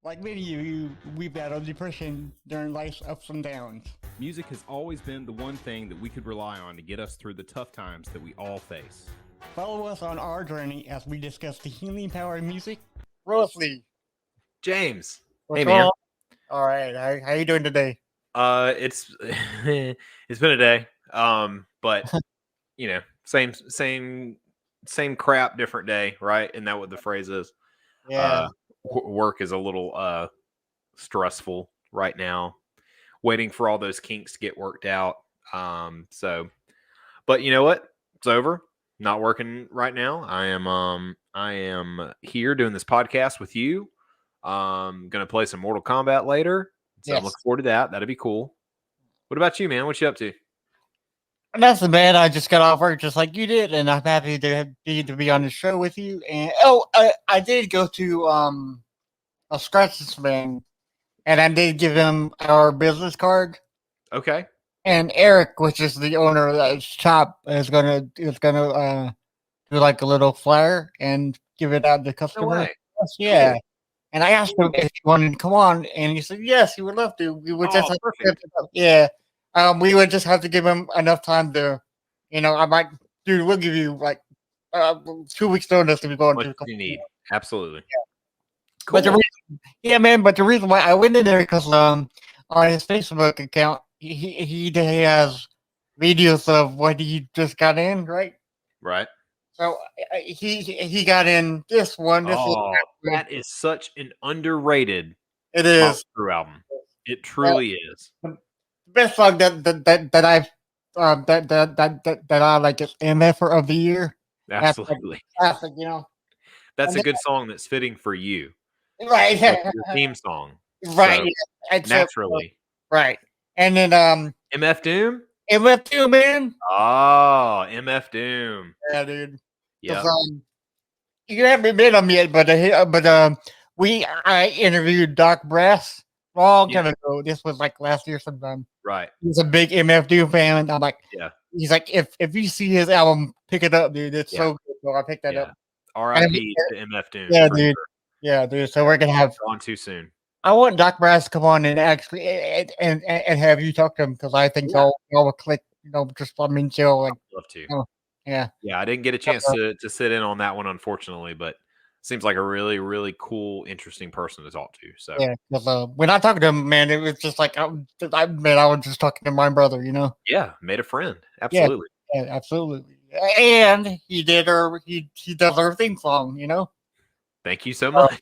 Like many of you, we battle depression during life's ups and downs. Music has always been the one thing that we could rely on to get us through the tough times that we all face. Follow us on our journey as we discuss the healing power of music. Roughly. James, What's hey man, wrong? All right. How you doing today? it's it's been a day, but you know, same crap, different day, right? Isn't that what the phrase is? Yeah. Work is a little stressful right now, waiting for all those kinks to get worked out. But you know what? It's over. Not working right now. I am here doing this podcast with you. Gonna play some Mortal Kombat later. So I'm Yes. looking forward to that. That'd be cool. What about you, man? What you up to? Nothing, man. I just got off work just like you did, and I'm happy to be on the show with you. And I did go to a scratches man, and I did give him our business card. Okay. And Eric, which is the owner of that shop, is gonna do like a little flyer and give it out to No customers. way. Yeah. Cool. And I asked him if he wanted to come on, and he said yes, he would love to. We would just Oh, have perfect. we would just have to give him enough time to, I might, dude, we'll give you like 2 weeks notice to be going What to. you need? Absolutely. Cool. But but the reason why I went in there because on his Facebook account he has videos of what he just got in, right? Right. So he got in this one. This Oh, that is such an underrated it Motley is Crue album. It truly is. the best song that I've that I like is MF of the year. Absolutely. Classic, That's And a good song that's fitting for you. right, Like your theme song. right, So, yeah, except- naturally. right. And then MF Doom? MF too, man. Oh, MF Doom. Yeah, dude. Yeah. 'Cause, you haven't met him yet, but I interviewed Doc Brass long time ago. This was like last year sometime. Right. He's a big MF Doom fan, and I'm like, Yeah. he's like, if you see his album, pick it up, dude. It's Yeah. so good. So I picked that Yeah. up. R.I.P. to MF Doom. Yeah, for dude. sure. Yeah, dude. So we're gonna have. Gone too soon. I want Doc Brass to come on and actually and have you talk to him because I think y'all will click. Just chill. Like, Love to. yeah. Yeah, I didn't get a chance to sit in on that one, unfortunately, but seems like a really, really cool, interesting person to talk to. So Yeah, because when I talked to him, man, it was just like I was just talking to my brother, yeah, made a friend. Absolutely. Yeah, absolutely. And he does our theme song, Thank you so much.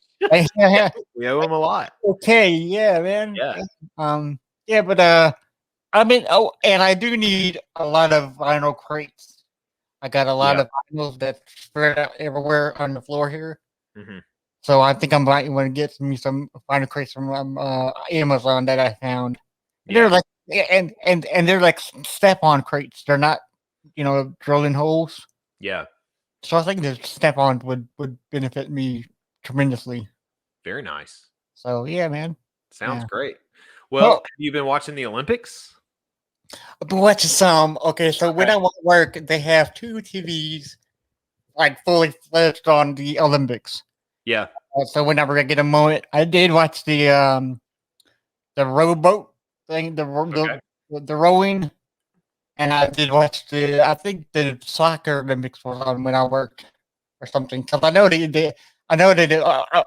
Yeah. We owe him a lot. Okay, yeah, man. Yeah. Yeah, but and I do need a lot of vinyl crates. I got a lot of vinyls that spread out everywhere on the floor here. Mm-hmm. So I think I might want to get me some vinyl crates from Amazon that I found. And they're like and they're like step-on crates. They're not, drilling holes. Yeah. So I think the step-on would benefit me tremendously. Very nice. So yeah, man. Sounds Yeah. great. Well, have you been watching the Olympics? But watching some. Okay, so when I want to work, they have 2 TVs like fully fledged on the Olympics. Yeah. So whenever I get a moment, I did watch the rowboat thing, the rowing, and I did watch I think the soccer Olympics was on when I worked or something. Because I know the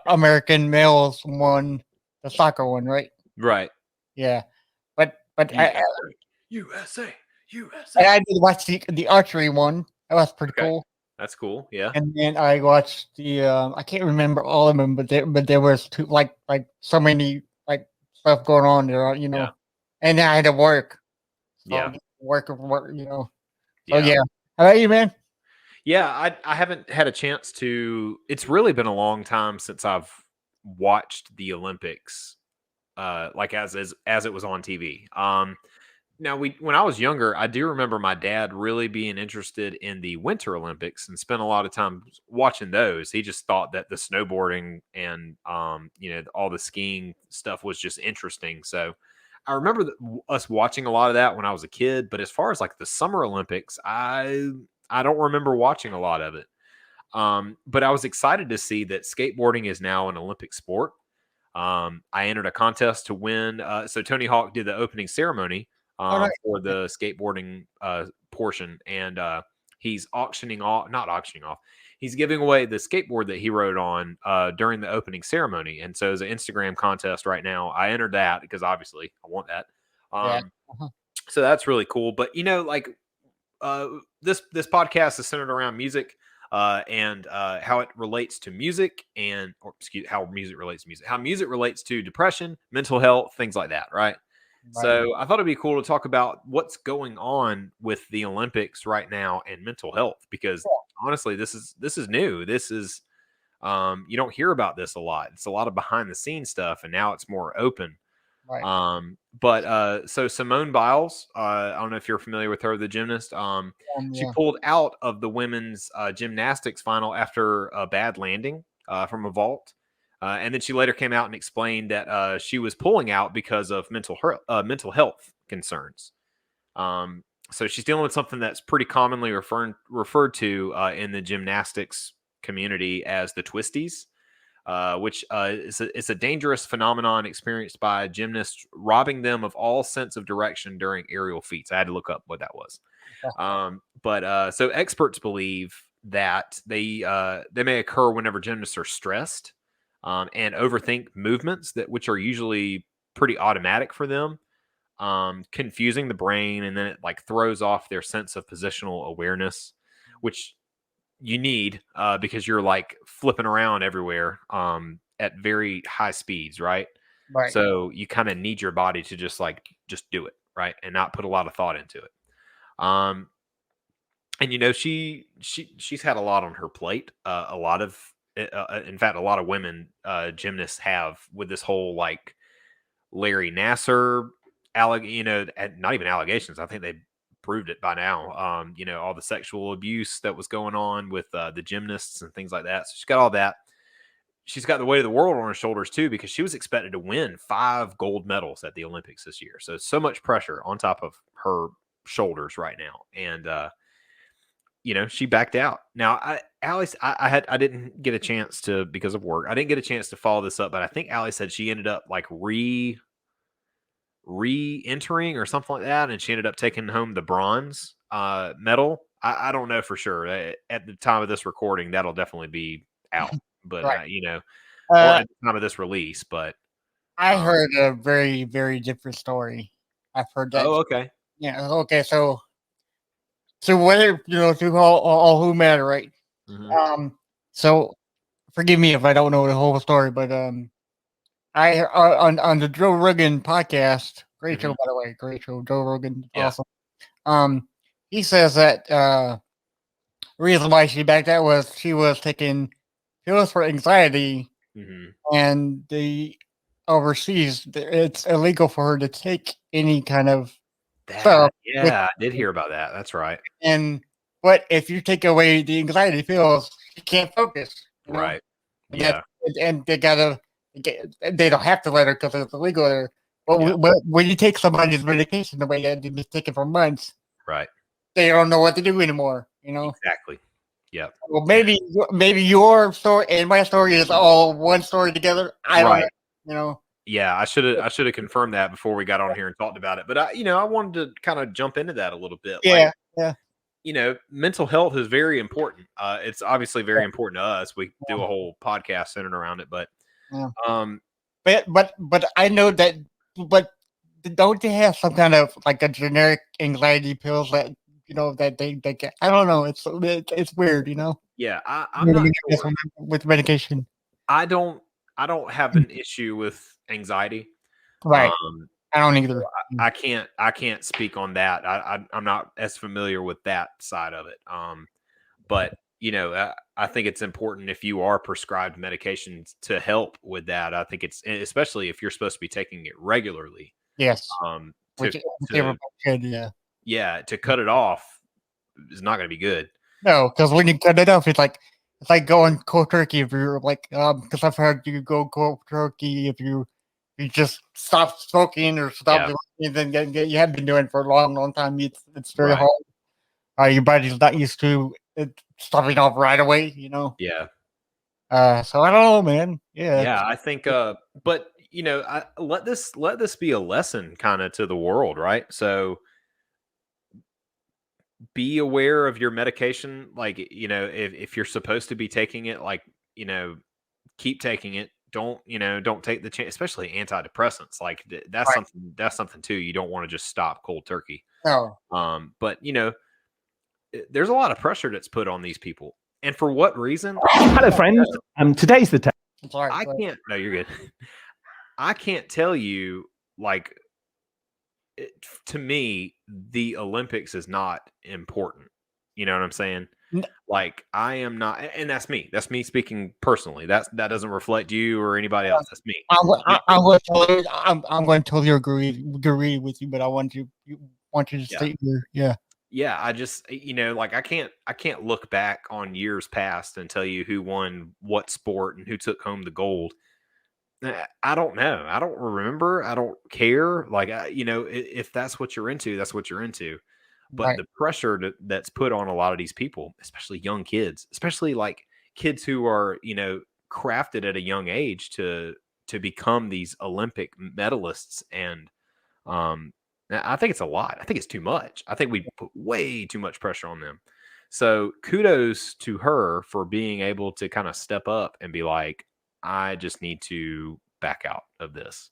American males won the soccer one, right? Right. Yeah, but USA. and I did watch the archery one. That was pretty cool. That's cool. Yeah. And then I watched the I can't remember all of them, but there was 2 like so many like stuff going on there, Yeah. And I had to work. So Yeah. work. So Yeah. yeah. How about you, man? Yeah, I haven't had a chance to. It's really been a long time since I've watched the Olympics, like as it was on TV. Now when I was younger, I do remember my dad really being interested in the Winter Olympics and spent a lot of time watching those. He just thought that the snowboarding and all the skiing stuff was just interesting. So I remember us watching a lot of that when I was a kid. But as far as like the Summer Olympics, I don't remember watching a lot of it. But I was excited to see that skateboarding is now an Olympic sport. I entered a contest to win. So Tony Hawk did the opening ceremony Nice. for the skateboarding portion, and he's not auctioning off. He's giving away the skateboard that he rode on during the opening ceremony, and so it's an Instagram contest right now. I entered that because obviously I want that. Yeah. Uh-huh. So that's really cool. But like this podcast is centered around music. And how it relates to music, how music relates to music, how music relates to depression, mental health, things like that, right? So I thought it'd be cool to talk about what's going on with the Olympics right now and mental health, because honestly, this is new. This is you don't hear about this a lot. It's a lot of behind the scenes stuff, and now it's more open. Right. So Simone Biles, I don't know if you're familiar with her, the gymnast. She pulled out of the women's gymnastics final after a bad landing from a vault. And then she later came out and explained that she was pulling out because of mental health concerns. So she's dealing with something that's pretty commonly referred to in the gymnastics community as the twisties. Which is a dangerous phenomenon experienced by gymnasts, robbing them of all sense of direction during aerial feats. I had to look up what that was. So experts believe that they may occur whenever gymnasts are stressed and overthink movements which are usually pretty automatic for them, confusing the brain, and then it like throws off their sense of positional awareness, which you need because you're like flipping around everywhere at very high speeds, right? Right. So you kind of need your body to just do it, right, and not put a lot of thought into it. And she's had a lot on her plate. In fact, a lot of women gymnasts have, with this whole like Larry Nasser not even allegations. I think they proved it by now. All the sexual abuse that was going on with the gymnasts and things like that. So she's got all that. She's got the weight of the world on her shoulders too, because she was expected to win 5 gold medals at the Olympics this year. So much pressure on top of her shoulders right now. And, she backed out. Now, I didn't get a chance to, because of work, I didn't get a chance to follow this up, but I think Allie said she ended up like re-entering or something like that, and she ended up taking home the bronze medal. I don't know for sure. At the time of this recording, that'll definitely be out, but right. Or at the time of this release. But I heard a very, very different story. I've heard that. Oh, okay. Yeah. Okay. So whether through all who matter, right? Mm-hmm. So forgive me if I don't know the whole story, but I on the Joe Rogan podcast, great show, by the way, great show, Joe Rogan, awesome. He says that the reason why she backed out was she was taking pills for anxiety, and the overseas it's illegal for her to take any kind of stuff. Yeah, I did hear about that. That's right. But if you take away the anxiety pills, you can't focus. Right. Yeah. And they don't have to let her because it's illegal. But when you take somebody's medication the way that they've been taking for months, right, they don't know what to do anymore. Exactly. Yeah. Well, maybe your story and my story is all one story together. I don't know. Yeah, I should have confirmed that before we got on here and talked about it. But I wanted to kind of jump into that a little bit. Yeah. Mental health is very important. It's obviously very important to us. We do a whole podcast centered around it, but but I know that. But don't they have some kind of like a generic anxiety pills that that they get? I don't know. It's weird, Yeah, I'm not sure. With medication. I don't have an issue with anxiety. Right. I don't either. I can't speak on that. I'm not as familiar with that side of it. But I think it's important if you are prescribed medications to help with that. I think it's, especially if you're supposed to be taking it regularly. Yes. To cut it off is not going to be good. No, because when you cut it off, it's like going cold turkey. If you're like, because I've heard you go cold turkey if you just stop smoking or stop doing anything that you have been doing for a long, long time. It's very hard. Your body's not used to it stopping off right away. Yeah. So I don't know, man. Yeah. Yeah, I think but let this be a lesson kind of to the world, right? So be aware of your medication, like, if you're supposed to be taking it, like, you know, keep taking it. Don't take the chance, especially antidepressants. Like Right. that's something too. You don't want to just stop cold turkey. No. But there's a lot of pressure that's put on these people. And for what reason? Hello, friends. Today's the Sorry. I can't. No, you're good. I can't tell you, like, to me, the Olympics is not important. You know what I'm saying? N- Like, I am not, and that's me. That's me speaking personally. That doesn't reflect you or anybody else. That's me. I'm going to totally agree with you, but I want you to Yeah. state your Yeah, I just, like, I can't look back on years past and tell you who won what sport and who took home the gold. I don't know. I don't remember. I don't care. Like, if that's what you're into, that's what you're into. But right. the pressure that's put on a lot of these people, especially young kids, especially like kids who are, crafted at a young age to become these Olympic medalists, and I think it's a lot. I think it's too much. I think we put way too much pressure on them. So kudos to her for being able to kind of step up and be like, I just need to back out of this.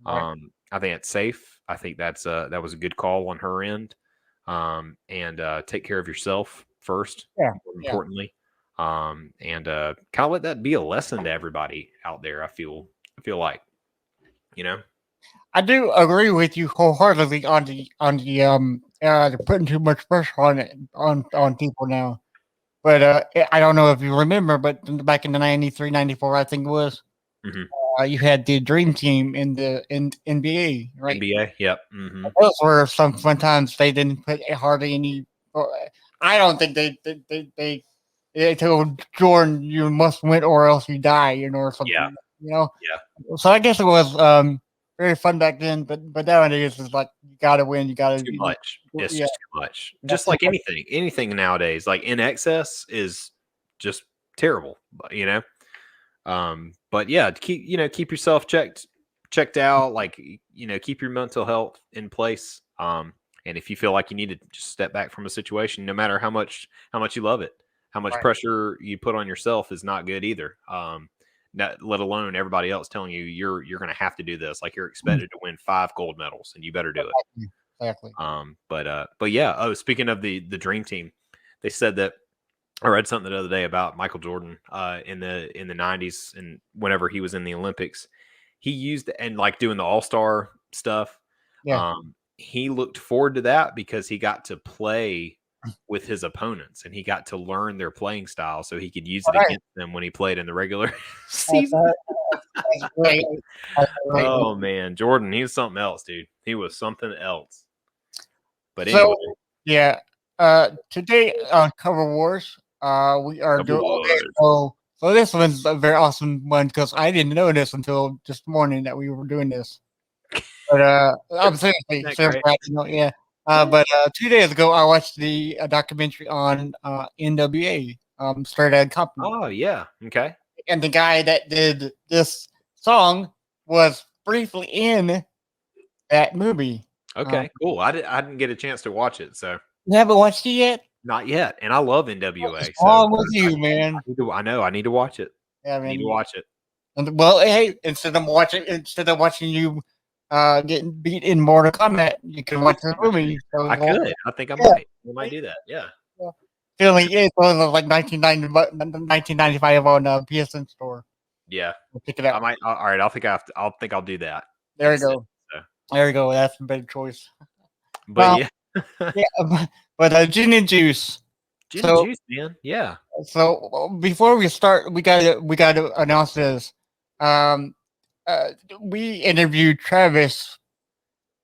Right. I think it's safe. I think that was a good call on her end. And take care of yourself first, Yeah. more Yeah. importantly. And kind of let that be a lesson to everybody out there. I feel like, I do agree with you wholeheartedly on the putting too much pressure on it on people now. But I don't know if you remember, but back in the 93, 94, I think it was, Mhm. You had the dream team in the NBA, right? NBA. Yep. Mm-hmm. Those were some fun times. They didn't put hardly any. I don't think they told Jordan you must win or else you die, or something. Yeah. Yeah. So I guess it was very fun back then, but nowadays it's like you got to win, you got to Too much. It's yeah. just too much. Just like anything nowadays, like in excess is just terrible. But yeah, keep yourself checked out. Like, keep your mental health in place. And if you feel like you need to just step back from a situation, no matter how much you love it, how much Right. pressure you put on yourself is not good either. Not, let alone everybody else telling you you're going to have to do this. Like, you're expected to win 5 gold medals and you better do it. Exactly. But yeah. Oh, speaking of the dream team, they said that I read something the other day about Michael Jordan in the 90s, and whenever he was in the Olympics, he used, and like doing the All-Star stuff. Yeah. He looked forward to that because he got to play with his opponents and he got to learn their playing style so he could use it against them when he played in the regular season. That's great. Oh man, Jordan, he was something else, dude. He was something else. But So, anyway, yeah. Today on Cover Wars, we are Cover doing. Okay, Wars. so this one's a very awesome one because I didn't know this until this morning that we were doing this. But I'm seriously, Isn't that seriously, great? yeah. But 2 days ago, I watched the documentary on NWA, Straight Outta Compton, Oh yeah. Okay. and the guy that did this song was briefly in that movie. Okay, cool. I didn't get a chance to watch it, so You haven't watched it yet? not yet. And I love NWA. What's So wrong with you, man? I know I need to watch it. Yeah, I need man. to watch it. And, well, hey, instead of watching you getting beat in Mortal Kombat, you can watch the movie. So I could. I think I Yeah. might. I might do that. Yeah. It was like 1995 on PSN store. Yeah. We'll pick it I up. might. All right. I'll think I'll do that. There you Instead, go. so. There you go. That's a better choice. But yeah. Yeah, but gin and juice. Gin So- and juice, man. Yeah. So before we start, we gotta announce this. We interviewed Travis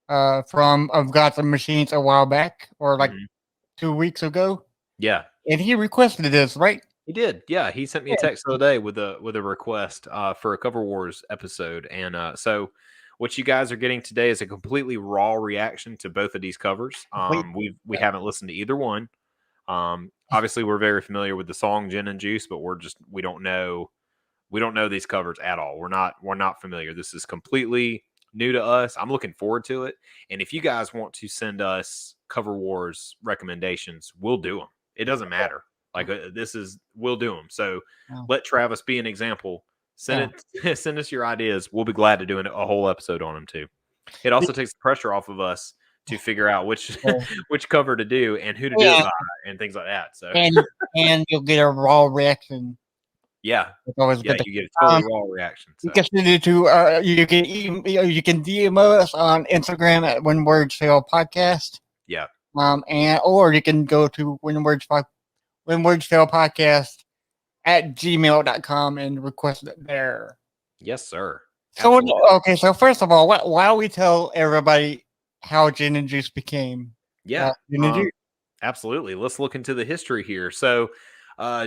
from Of Gods and Machines a while back, or like Mhm. 2 weeks ago, Yeah. and he requested this, right? He did. Yeah. He sent me a text the other day with a request for a Cover Wars episode, and so what you guys are getting today is a completely raw reaction to both of these covers. We haven't listened to either one. Obviously, we're very familiar with the song "Gin and Juice," but we don't know We don't know these covers at all. We're not familiar. This is completely new to us. I'm looking forward to it. And if you guys want to send us Cover Wars recommendations, we'll do them. It doesn't matter. Like we'll do them. So let Travis be an example. Send us your ideas. We'll be glad to do a whole episode on them too. It also takes the pressure off of us to figure out which cover to do and who to do it by and things like that. So and you'll get a raw reaction. Yeah, it's always good. You get a totally raw reaction. So. You can send it to you can DM us on Instagram at When Words Fail Podcast. Yeah. Or you can go to When Words Fail Podcast at gmail.com and request it there. Yes, sir. So okay, so first of all, why don't we tell everybody how Gin and Juice became? Yeah, Gin and Juice. Absolutely. Let's look into the history here. So,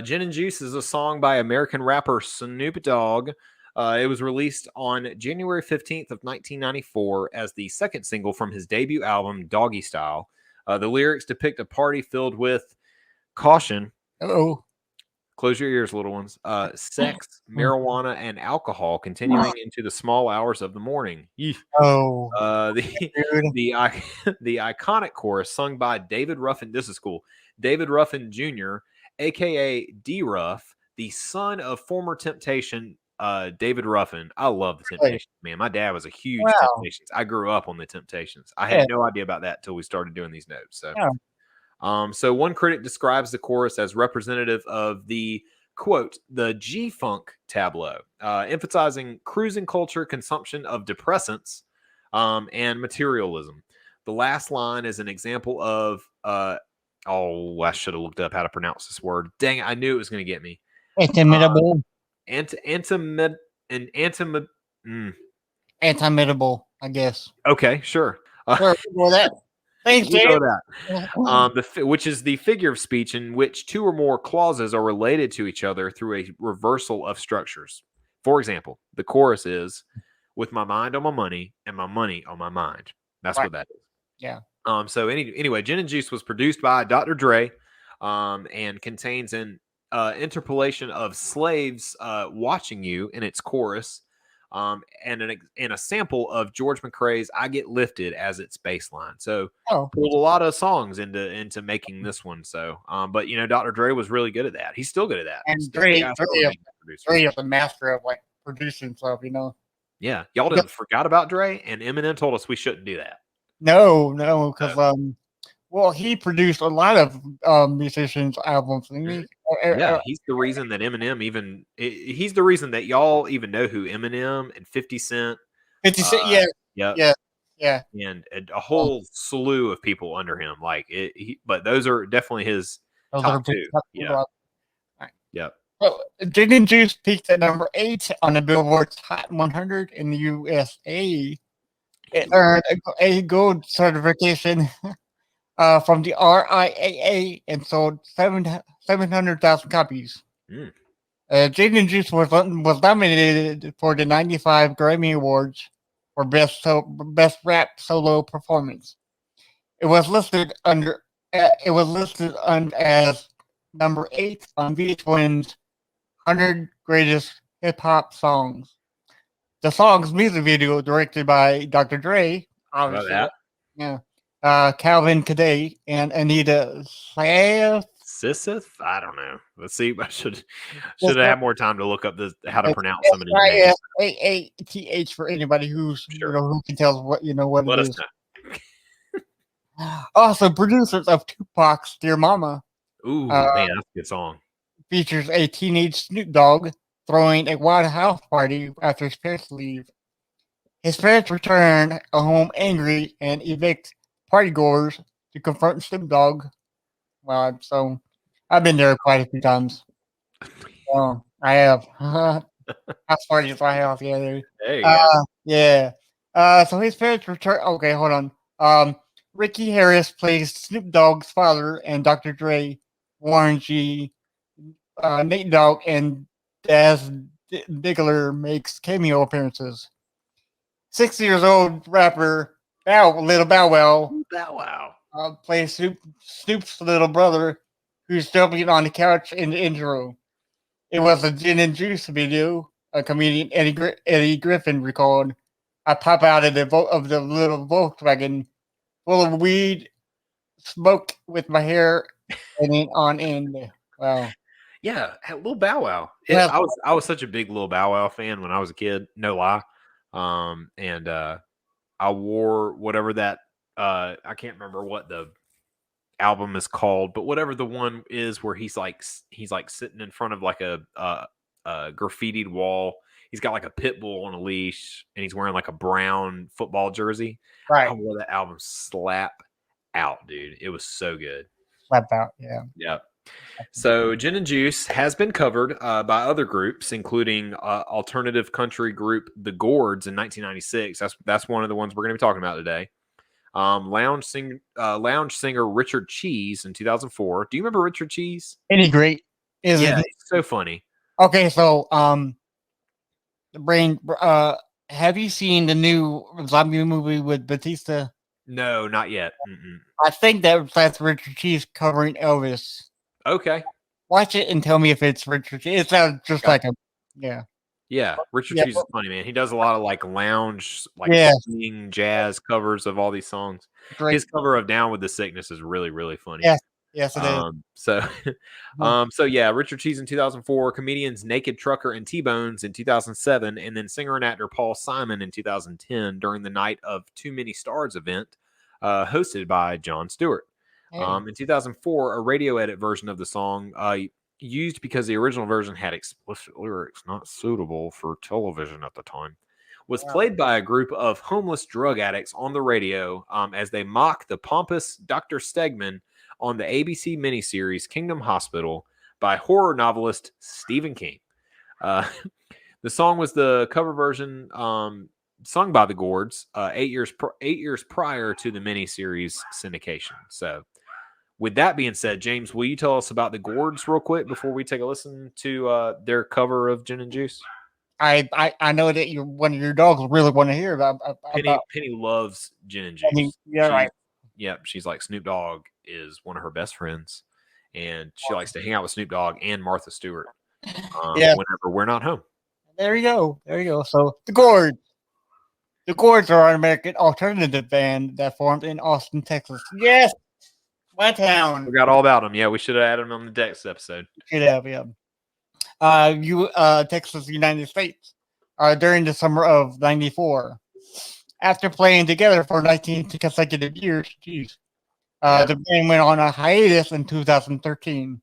Gin and Juice is a song by American rapper Snoop Dogg. It was released on January 15th of 1994 as the second single from his debut album, Doggy Style. The lyrics depict a party filled with caution. Uh-oh. Close your ears, little ones. Sex, marijuana, and alcohol continuing into the small hours of the morning. Oh. The iconic chorus sung by David Ruffin. This is cool. David Ruffin Jr., a.k.a. D-Ruff, the son of former Temptation David Ruffin. I love the Temptations, man. My dad was a huge Temptations. I grew up on the Temptations. I had no idea about that until we started doing these notes. So. Yeah. So one critic describes the chorus as representative of the, quote, the G-Funk tableau, emphasizing cruising culture, consumption of depressants, and materialism. The last line is an example of, I should have looked up how to pronounce this word. Dang it, I knew it was going to get me. Antimitable. Antimitable, I guess. Okay, sure. Well, that. Thanks, we know that. Which is the figure of speech in which two or more clauses are related to each other through a reversal of structures. For example, the chorus is, with my mind on my money and my money on my mind. That's what that is. Yeah. So anyway, Gin and Juice was produced by Dr. Dre and contains an interpolation of slaves watching you in its chorus. And a sample of George McRae's "I Get Lifted" as its bass line. So pulled a lot of songs into making this one. So, but Dr. Dre was really good at that. He's still good at that. And Dre is a master of like producing stuff. Yeah, y'all didn't forgot about Dre, and Eminem told us we shouldn't do that. No, because he produced a lot of musicians' albums. Yeah, he's the reason that Eminem he's the reason that y'all even know who Eminem and 50 Cent. 50 Cent, yeah. And a whole slew of people under him. But those are definitely his top two. Yeah. Right. Yep. So, Gin and Juice peaked at number 8 on the Billboard's Hot 100 in the USA. It earned a gold certification from the RIAA and sold 700,000 copies. Gin and Juice was nominated for the 95 Grammy Awards for Best Rap Solo Performance. It was listed as number 8 on VH1's 100 Greatest Hip Hop Songs. The song's music video, directed by Dr. Dre, obviously. About that? Yeah. Calvin Cadet and Anita Sisseth? I don't know. Let's see. I should have had more time to look up how to pronounce some of these names. SISAATH for anybody who's who can tell what Let it us is. Also, producers of Tupac's "Dear Mama." Ooh, man, that's a good song. Features a teenage Snoop Dogg throwing a wild house party after his parents leave. His parents return home angry and evict partygoers to confront Snoop Dogg. Well, so I've been there quite a few times. I have. House parties I have. Yeah. There you go. Yeah. So his parents return. Okay, hold on. Ricky Harris plays Snoop Dogg's father, and Dr. Dre, Warren G, Nate Dogg, and Daz Diggler makes cameo appearances. 6 years old rapper Little Bow Wow plays Snoop's little brother, who's jumping on the couch in the intro. It was a Gin and Juice video comedian Eddie Griffin recalled, "I pop out of the little Volkswagen full of weed, smoke with my hair on end." Wow. Yeah, Lil Bow Wow. Yeah. I was such a big Lil Bow Wow fan when I was a kid. No lie. And I wore whatever that I can't remember what the album is called, but whatever the one is where he's like sitting in front of like a graffitied wall. He's got like a pit bull on a leash, and he's wearing like a brown football jersey. I Right. wore that album slap out, dude. It was so good. Slap out. Yeah. Yeah. So Gin and Juice has been covered by other groups, including alternative country group The Gourds in 1996. That's one of the ones we're going to be talking about today. Lounge singer Richard Cheese in 2004. Do you remember Richard Cheese? Any great? Yeah, he's so funny. Okay, so the brain. Have you seen the new zombie movie with Batista? No, not yet. I think that's Richard Cheese covering Elvis. Okay. Watch it and tell me if it's Richard Cheese. It sounds just like a Yeah, Richard Yeah, Cheese is funny, man. He does a lot of like lounge, like Yeah. singing jazz covers of all these songs. great. His cover of Down with the Sickness is really, really funny. Yeah. Yes, it is. So yeah, Richard Cheese in 2004, comedians Naked Trucker and T-Bones in 2007, and then singer and actor Paul Simon in 2010 during the Night of Too Many Stars event, hosted by Jon Stewart. Yeah. In 2004, a radio edit version of the song, used because the original version had explicit lyrics not suitable for television at the time, was Wow. played by a group of homeless drug addicts on the radio as they mock the pompous Dr. Stegman on the ABC miniseries Kingdom Hospital by horror novelist Stephen King. The song was the cover version sung by the Gourds 8 years prior to the miniseries syndication. So, with that being said, James, will you tell us about the Gourds real quick before we take a listen to their cover of Gin and Juice? I know that one of your dogs really want to hear about. Penny loves Gin and Juice. Penny, yeah, right. Yep, she's like Snoop Dogg is one of her best friends, and she likes to hang out with Snoop Dogg and Martha Stewart whenever we're not home. There you go. So the Gourds. The Gourds are an American alternative band that formed in Austin, Texas. Yes, my town. We got all about them. Yeah, we should have added them on the Dex episode. Should have, yeah. Texas, United States, during the summer of '94. After playing together for 19 consecutive years, the band went on a hiatus in 2013.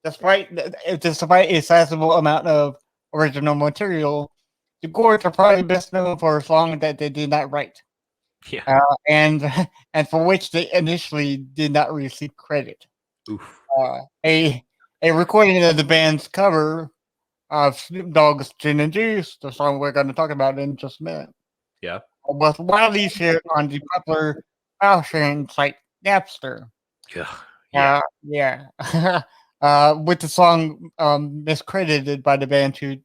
Despite a sizable amount of original material, the Gourds are probably best known for a song that they did not write. Yeah. And for which they initially did not receive credit. Oof. A recording of the band's cover of Snoop Dogg's Gin and Juice, the song we're going to talk about in just a minute, Yeah. was widely shared on the popular file sharing site Napster. Yeah. With the song miscredited by the band to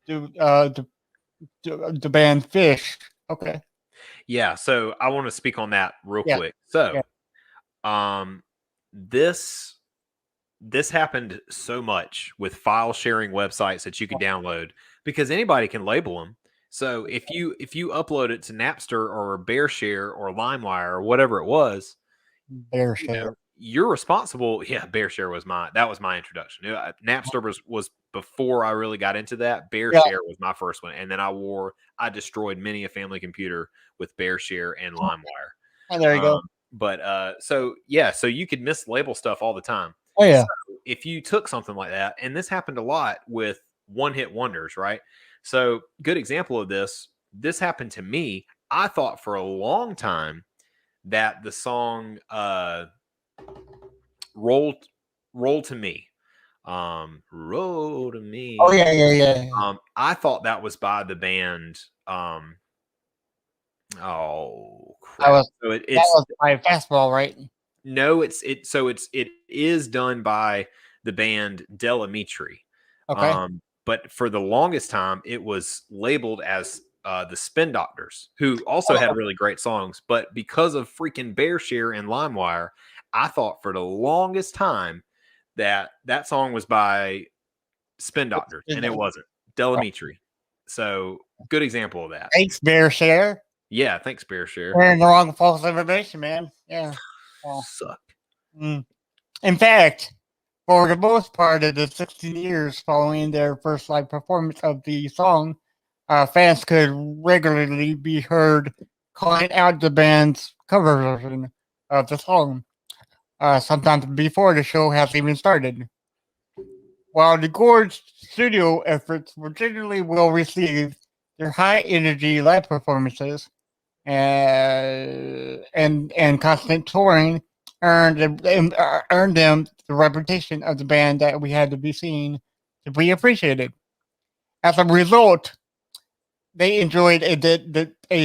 the band Fish. Okay. Yeah, so I want to speak on that real quick. So, this happened so much with file sharing websites that you could download because anybody can label them. So if you upload it to Napster or BearShare or LimeWire or whatever it was, BearShare. You're responsible. Yeah, BearShare was my introduction. Napster was before I really got into that. BearShare was my first one, and then I destroyed many a family computer with BearShare and LimeWire. Oh, there you go. But so you could mislabel stuff all the time. Oh yeah. So if you took something like that, and this happened a lot with one-hit wonders, right? So good example of this. This happened to me. I thought for a long time that the song "Roll to Me," "Roll to Me." Oh yeah. I thought that was by the band. Oh, crap. That was by Fastball, right? No, it is done by the band Delamitri. Okay. But for the longest time, it was labeled as the Spin Doctors, who also had really great songs. But because of freaking BearShare and LimeWire, I thought for the longest time that song was by Spin Doctors, and it wasn't. Delamitri. So good example of that. Thanks, Bear Share. Yeah, thanks, Bear Share. Wearing the wrong false information, man. Yeah. Well, Suck. In fact, for the most part of the 16 years following their first live performance of the song, fans could regularly be heard calling out the band's cover version of the song, sometimes before the show has even started. While the Gorge studio efforts were generally well received, their high energy live performances and constant touring earned them the reputation of the band that we had to be seen to be appreciated. As a result, they enjoyed a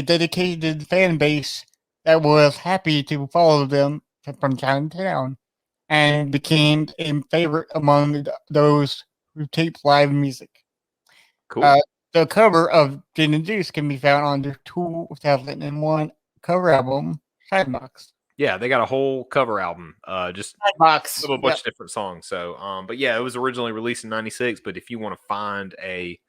dedicated fan base that was happy to follow them from town to town, and became a favorite among those who taped live music. Cool. The cover of Gin and Juice can be found on their 2001 cover album, Sidebox. Yeah, they got a whole cover album, just Sidebox. of a bunch of different songs. So, but yeah, it was originally released in '96. But if you want to find a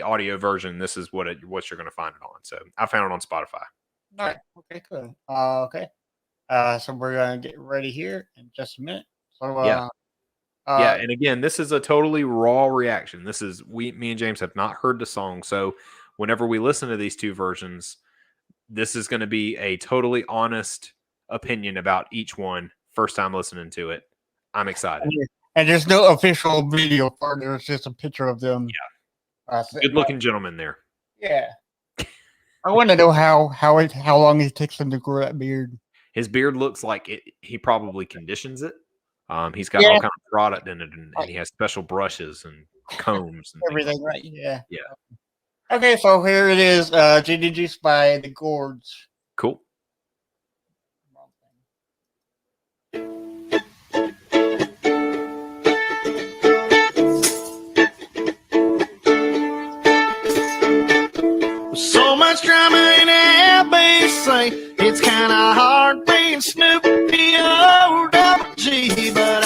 audio version, this is what you're going to find it on. So I found it on Spotify. All right. Okay, cool. Okay. So we're going to get ready here in just a minute. So, yeah. And again, this is a totally raw reaction. Me and James have not heard the song. So whenever we listen to these two versions, this is going to be a totally honest opinion about each one. First time listening to it. I'm excited. And there's no official video for it. There's just a picture of them. Yeah. Good looking gentleman there. Yeah. I want to know how long it takes him to grow that beard. His beard looks like it. He probably conditions it. He's got all kind of product in it, and he has special brushes and combs and everything, right? Yeah. Yeah. Okay, so here it is, Gin and Juice by The Gorge. Cool. So much drama in LBC, it's kind of hard being Snoopy O-double-G, but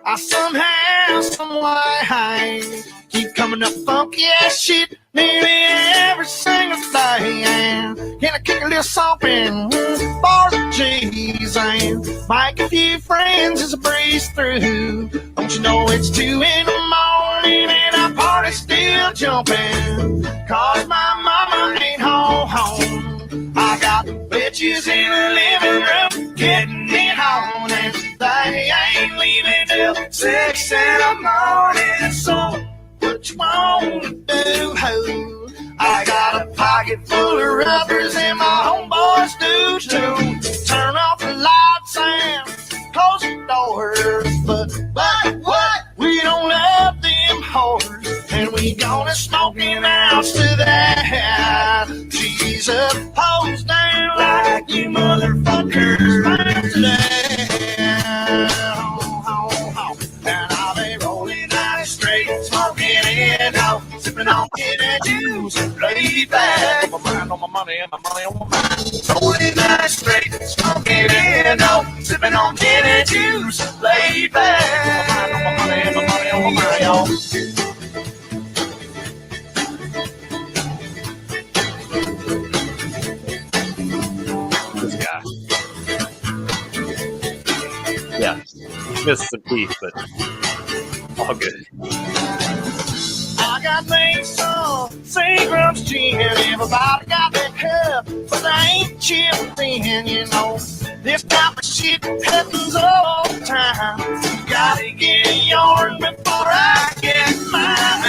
I somehow, someway, keep coming up funky ass shit nearly every single day. And can I kick a little something for the G's and make a few friends as I breeze through? Don't you know it's 2 in the morning and our party's still jumping? Cause my mama ain't home. I got bitches in the living room getting it on, and they ain't leaving till 6 in the morning. So what you wanna do, ho? I got a pocket full of rubbers and my homeboys do too. Turn off the lights and close the doors, but what? We don't love them whores, and we gonna smoke in the house to that. Jesus, hose down like you motherfuckers like today. And I'll be rolling out straight, smoking it out, sipping on gin and juice, laid back. On my mind, on my money, and my money on my mind. Rolling out straight, smoking it out, sipping on gin and juice, laid back. On my mind, on my money, and my money on my mind, y'all. This guy. Yeah. Missed some teeth, but all good. I got me some Seagram's gin. Everybody got that cup, but they ain't chipping, you know. This type of shit happens all the time. You gotta get yours before I get mine.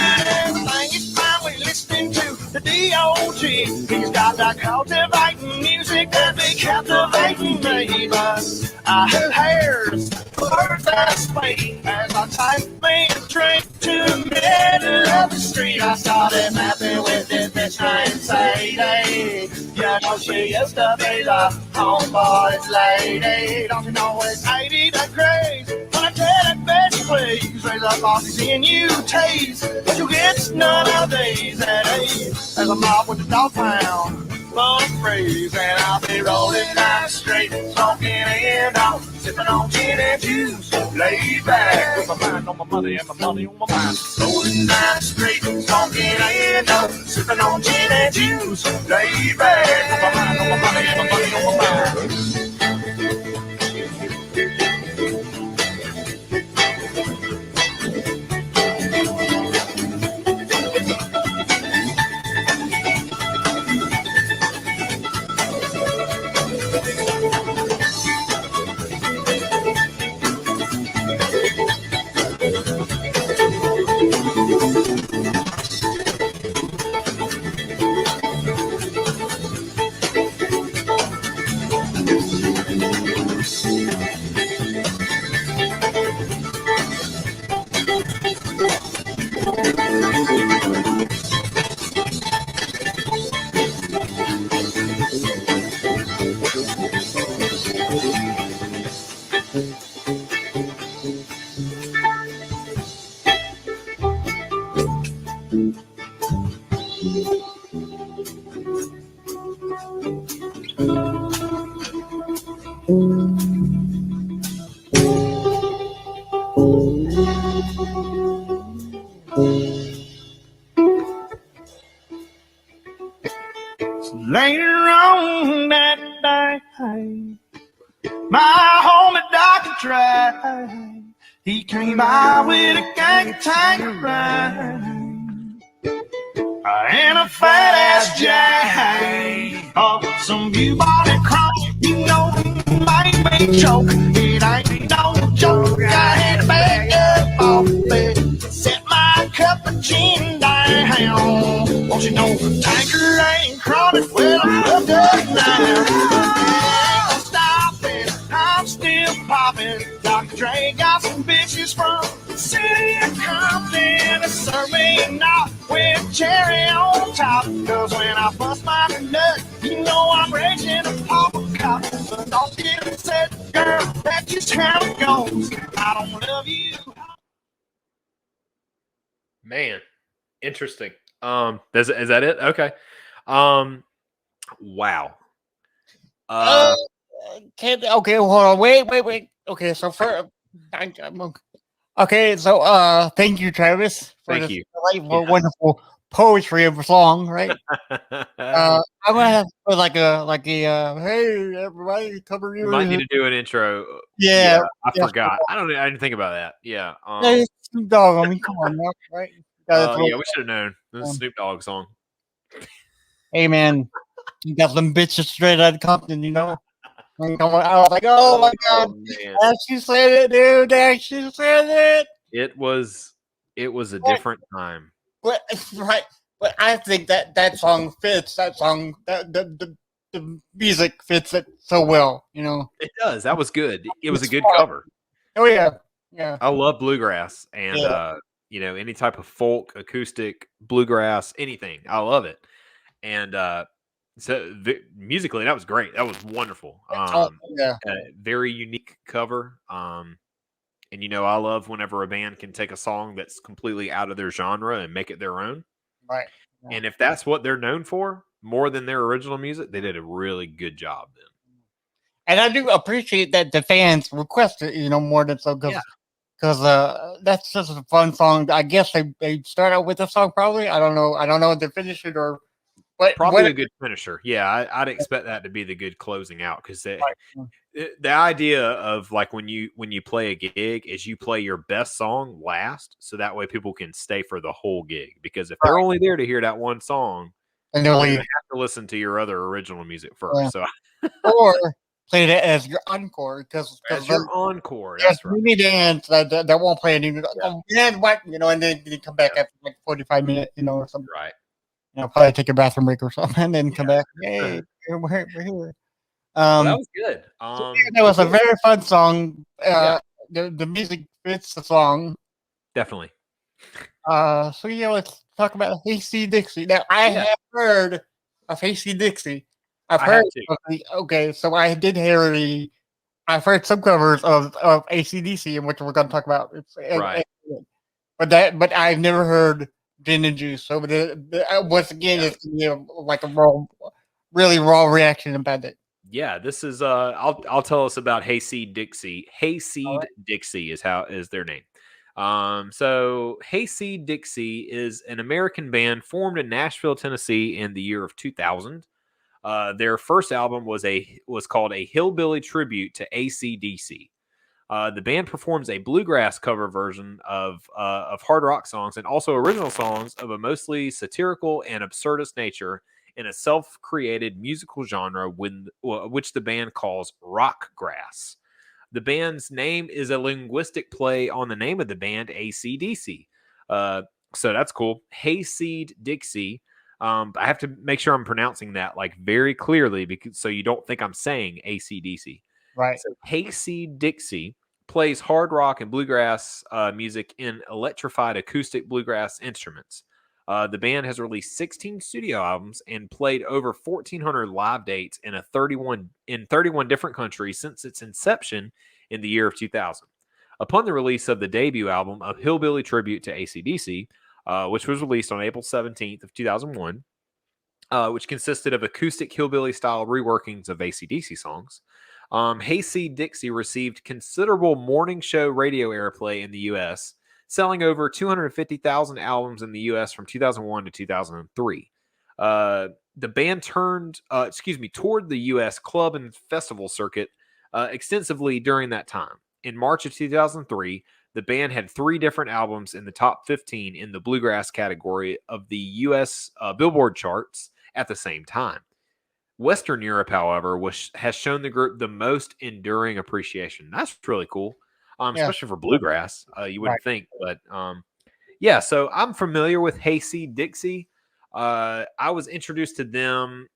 Everything is fine when listening to the D.O.G. He's got that cultivating music that be captivating me, but I have hairs words that speak as I type me a drink to the middle of the street. I started mapping with this bitch named Sadie. You know she used to be the homeboy's lady. Don't you know it's 80 degrees when I tell that bitch please raise up all these NUTs, but you get none of these at ease as I'm off with the dog pound. unpraised. And I'll be rolling down the straight, smoking and out, sipping on gin and juice, laid back with my mind on my money and my money on my mind. Rolling down the straight, smoking and out, sipping on gin and juice, laid back with my mind on my money and my money on my mind. Later on that day, my homie Dr. Dre, he came by with a gang of Tanqueray and a fat ass J. Oh, some you bought it chronic, you know, might make choke. It ain't no joke. I had to back up off it, set my cup of gin down. Won't you know, Tanqueray and chronic, well, I'm hooked up now. I'm stopping, I'm still popping. Dr. Dre got some bitches from the city of Compton to serve me not with cherry on top. Cause when I bust my nut, you know I'm raging a pop a cop. But don't get upset, girl, that's just how it goes. I don't love you. Man, interesting. Is that it? Okay. Wow. Okay, hold on. Wait. Okay, so thank you, Travis, for Thank this you. delightful, wonderful poetry of a song, right? I'm gonna have to put like a hey everybody, cover You you. might need to do an intro. Yeah, I forgot. I didn't think about that. Yeah. Hey, Snoop Dogg. I mean, come on, now, right? Yeah, we should have known. This is a Snoop Dogg song. Hey man, you got them bitches straight out of Compton, you know. I mean, come on, I was like, oh my god, man. she said it, dude. She said it. It was a different time. But right, but I think that song fits. That song, the music fits it so well, you know. It does. That was good. It was a good cover. Oh yeah. I love bluegrass and any type of folk, acoustic, bluegrass, anything. I love it. And musically, that was great. That was wonderful. A very unique cover. And I love whenever a band can take a song that's completely out of their genre and make it their own. Right. Yeah. And if that's what they're known for, more than their original music, they did a really good job then. And I do appreciate that the fans requested, more than so, because that's just a fun song. I guess they start out with the song probably. I don't know if they finish it or. But probably a good finisher. Yeah, I'd expect that to be the good closing out because the idea of like when you play a gig is you play your best song last, so that way people can stay for the whole gig. Because if they're only there to hear that one song, and they're going to have to listen to your other original music first. Yeah. So or play that as your encore because your encore. That's right. Mini dance that won't play any. And then you come back after like 45 minutes, or something. Right. Probably take a bathroom break or something, and then come back. Hey, we're here. That was good. That was a very fun song. The music fits the song. Definitely. Let's talk about Hasty Dixie. Now, I have heard of Hasty Dixie. I've heard. So I did hear I've heard some covers of AC/DC, in which we're going to talk about. Right. But I've never heard Gin and Juice. So once again, it's like a really raw reaction about it. Yeah, this is I'll tell us about Hayseed Dixie. Hayseed Dixie is their name. So Hayseed Dixie is an American band formed in Nashville, Tennessee in the year of 2000. Their first album was called A Hillbilly Tribute to AC/DC. The band performs a bluegrass cover version of hard rock songs and also original songs of a mostly satirical and absurdist nature in a self-created musical genre which the band calls rock grass. The band's name is a linguistic play on the name of the band, AC/DC. So that's cool. Hayseed Dixie. I have to make sure I'm pronouncing that like very clearly so you don't think I'm saying AC/DC. Right. So Hayseed Dixie plays hard rock and bluegrass music in electrified acoustic bluegrass instruments. The band has released 16 studio albums and played over 1,400 live dates in 31 different countries since its inception in the year of 2000. Upon the release of the debut album, A Hillbilly Tribute to AC/DC, which was released on April 17th of 2001, which consisted of acoustic hillbilly-style reworkings of AC/DC songs, Hayseed Dixie received considerable morning show radio airplay in the U.S., selling over 250,000 albums in the U.S. from 2001 to 2003. The band toured the U.S. club and festival circuit extensively during that time. In March of 2003, the band had 3 different albums in the top 15 in the bluegrass category of the U.S. Billboard charts at the same time. Western Europe, however, has shown the group the most enduring appreciation. That's really cool. Especially for bluegrass, you wouldn't think, but yeah. So I'm familiar with Hayseed Dixie. I was introduced to them.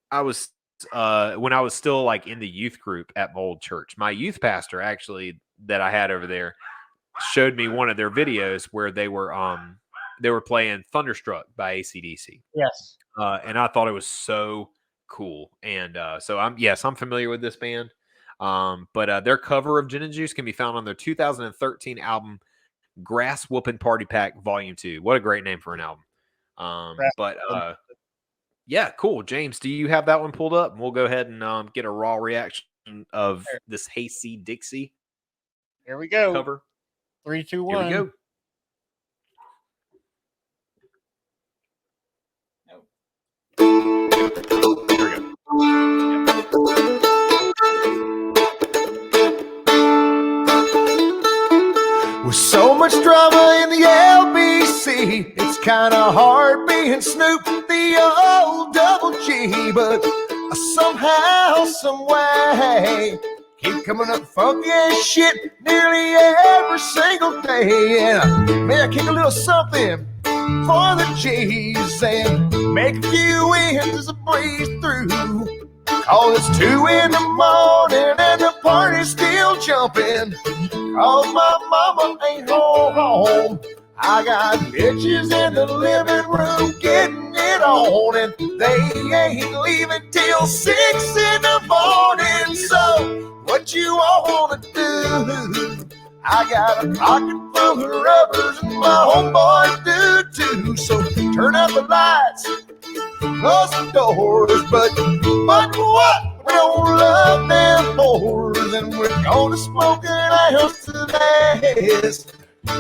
I was when I was still like in the youth group at my old church. My youth pastor actually that I had over there showed me one of their videos where they were playing Thunderstruck by AC/DC. Yes, and I thought it was so cool. And so I'm familiar with this band. But their cover of Gin and Juice can be found on their 2013 album, Grass Whoopin' Party Pack Volume 2. What a great name for an album. Yeah, cool. James, do you have that one pulled up? And we'll go ahead and get a raw reaction of this Hayseed Dixie. Here we go. Cover. 3, 2, 1. Here we go. With so much drama in the LBC, it's kinda hard being Snoop, the old Double G. But somehow, someway, keep coming up funky as shit nearly every single day. And may I kick a little something for the G's and make a few ends as I breeze through. Oh, it's 2 in the morning and the party's still jumping. Oh, my mama ain't home. I got bitches in the living room getting it on, and they ain't leaving till 6 in the morning. So, what you all wanna do? I got a pocket full of rubbers and my homeboys do too. So, turn out the lights, close the doors, but what? We don't love them whores, and we're gonna smoke an ounce to this.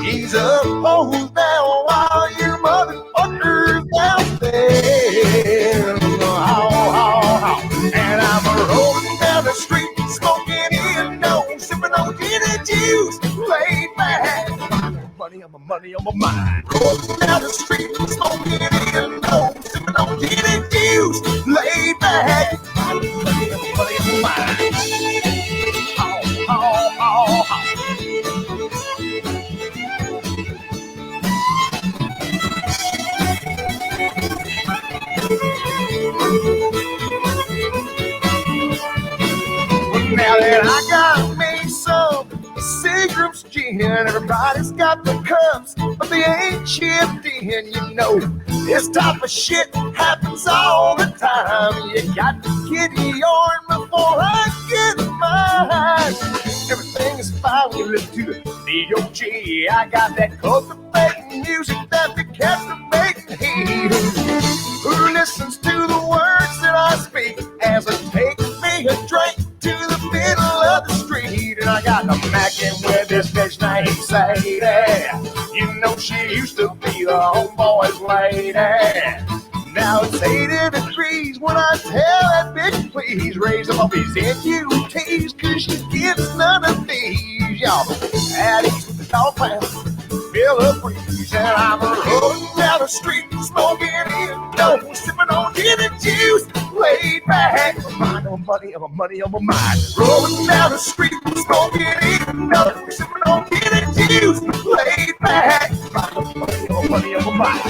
Ease up, hose down while your motherfucker's downstairs. And I'm rolling down the street, smoking in, sipping on gin and juice, laid back. Money on my mind. Rolling down the street, smoking in, sipping on gin and juice, laid back. Money on my mind. Now that I got me some Seagram's gin, everybody's got the cups, but they ain't chipped in. You know, this type of shit happens all the time. You got to get yours before I get mine. Everything is fine when you listen to the D.O.G. I got that cultivating music that be captivating. Who listens to the words that I She used to be the homeboy's lady. Now it's 80 degrees when I tell that bitch, please raise them up his NUTs, cause she gets none of these. Y'all, at east with the dog pound, feel a breeze, and I'm rolling down the street, smoking in dope, sipping on gin and juice, laid back, mind on money, on my mind. Rolling down the street, smoking in dope, sipping on gin and juice, laid back, mind on money, on my mind.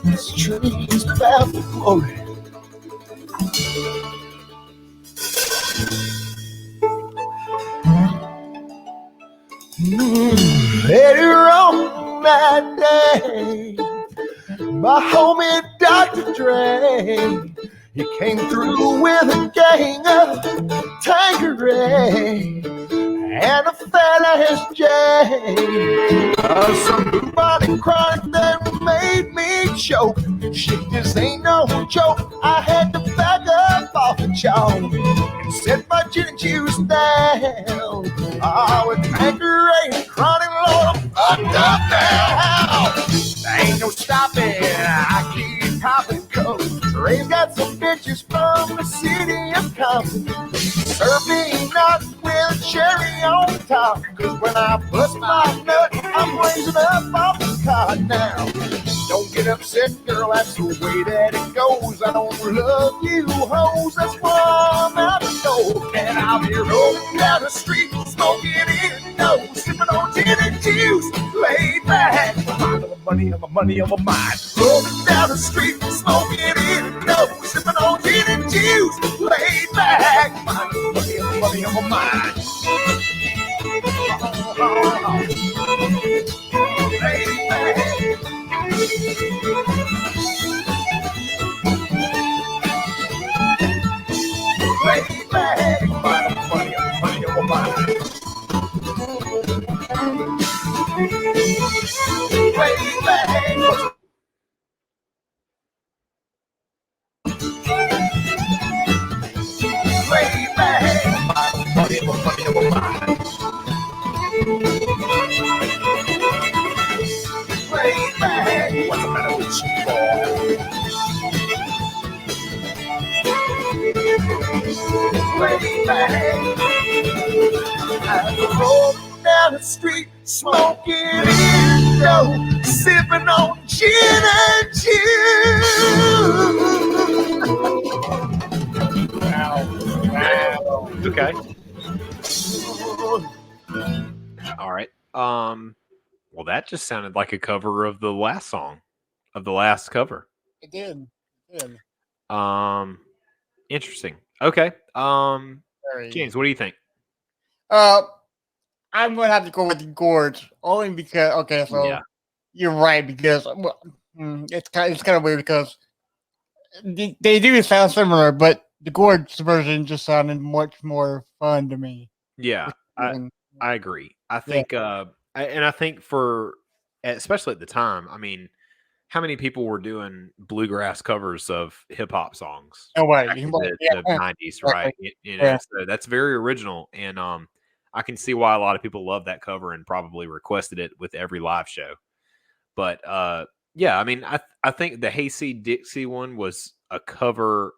This tree's about to glory. Later on that day, my homie Dr. Dre, he came through with a gang of Tanqueray and a fat ass J. Some bubonic chronic that made me choke. Shit, this ain't no joke. I had to back up off the chalk and set my gin and juice down. With Tanqueray and chronic, Lord, I'm fucked up now. There ain't no stopping. I keep popping coke. Ray's got some bitches from the city of Compton, serving nuts with a cherry on top. Cause when I bust my nut, I'm raising up off the cot now. Don't get upset, girl, that's the way that it goes. I don't love you hoes, that's why I'm out the door. And I'll be rolling down the street, smoking in no, sipping on gin and juice, laid back. On my money, on my mind. Rolling down the street, smoking in no, sipping on gin and juice, laid back. Money on my mind. Laid back. Laid back. Money on my mind. Way back. Way back. Money on my mind. Way back. What's the matter with you, boy? Way back. I roll down the street, smoking in sipping on gin and juice. Okay. All right. Well, that just sounded like a cover of the last song, of the last cover. It did. Interesting. Okay. James, what do you think? I'm gonna have to go with the Gorge only because Yeah. you're right because it's kind of weird because they do sound similar, but the Gorge version just sounded much more fun to me. Yeah, I agree. I think, I think for especially at the time, I mean, how many people were doing bluegrass covers of hip hop songs? No way. Back in the 90s, right? You know, so that's very original, and I can see why a lot of people love that cover and probably requested it with every live show. But yeah, I mean, I think the Hayseed Dixie one was a cover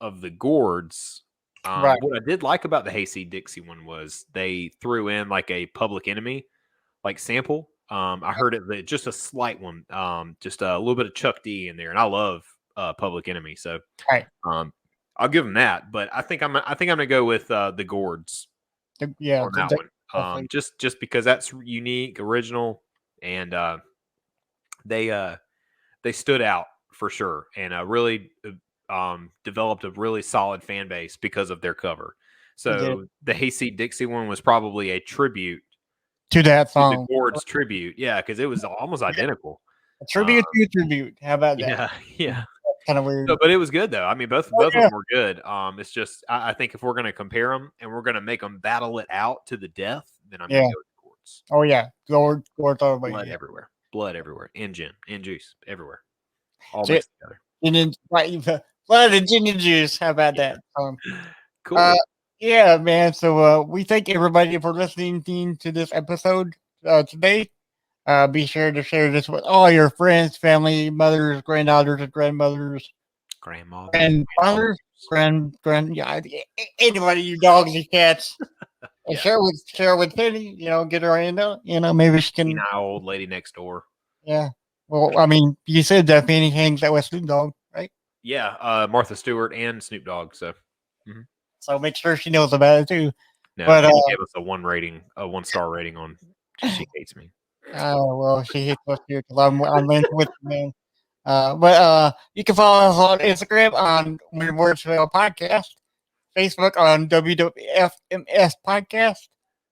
of the Gourds. Right. What I did like about the Hayseed Dixie one was they threw in like a Public Enemy like sample. I heard it just a slight one, just a little bit of Chuck D in there, and I love Public Enemy, so Right. I'll give them that. But I think I'm gonna go with the Gourds Yeah, on that one, definitely. just because that's unique, original, and they stood out for sure, and really developed a really solid fan base because of their cover. They did. So the Hayseed Dixie one was probably a tribute to that to the song. Gourds tribute, yeah, because it was almost identical. A tribute to a tribute. How about that? Yeah, yeah. Kind of weird. So, but it was good though. I mean, both Oh, of yeah. them were good. It's just I think if we're going to compare them and we're going to make them battle it out to the death, then I'm going Yeah. to go with the Gourds. Oh yeah, Gourds all the way. Blood everywhere, blood everywhere, and gin and juice everywhere, all So- mixed together. And then blood and gin and juice. How about that? Cool. Yeah, man. So we thank everybody for listening to this episode today. Be sure to share this with all your friends, family, mothers, granddaughters, and grandmothers, Grandma, grandfathers, anybody, you dogs and cats. And Yeah. share with Penny. Get her in. Maybe she can. senile old lady next door. Yeah. Well, I mean, you said that Penny hangs out with Snoop Dogg, right? Yeah, Martha Stewart and Snoop Dogg. So So make sure she knows about it too. no, But, Penny gave us a 1-star rating on. She hates me. Oh well, she hits us here because I'm in with you, man. But you can follow us on Instagram on When Words Fail Podcast, Facebook on WWFMS Podcast.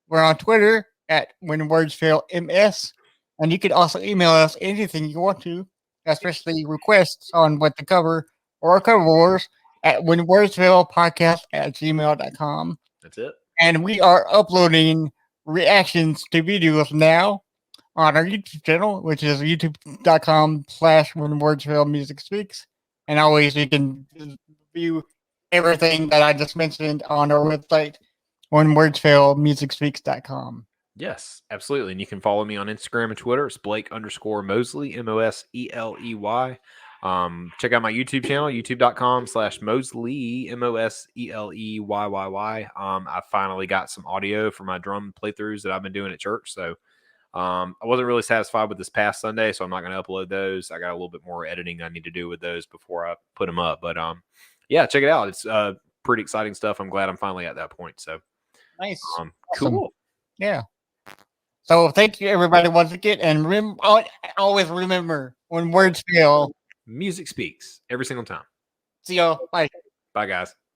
We're on Twitter at When Words Fail MS, and you can also email us anything you want to, especially requests on what to cover or cover wars at When Words Fail Podcast at gmail.com. That's it. And we are uploading reactions to videos now on our YouTube channel, which is youtube.com/When Words Fail Music Speaks. And always you can view everything that I just mentioned on our website, whenwordsfailmusicspeaks.com. Yes, absolutely. And you can follow me on Instagram and Twitter. It's Blake_Mosley, Moseley. Check out my YouTube channel, youtube.com/Mosley, Moseleyy. I finally got some audio for my drum playthroughs that I've been doing at church. So I wasn't really satisfied with this past Sunday, so I'm not going to upload those. I got a little bit more editing I need to do with those before I put them up. But yeah, check it out. It's pretty exciting stuff. I'm glad I'm finally at that point. So Nice. cool. Yeah. So thank you everybody once again. And always remember, when words fail, Music speaks every single time. see y'all. Bye. Bye, guys.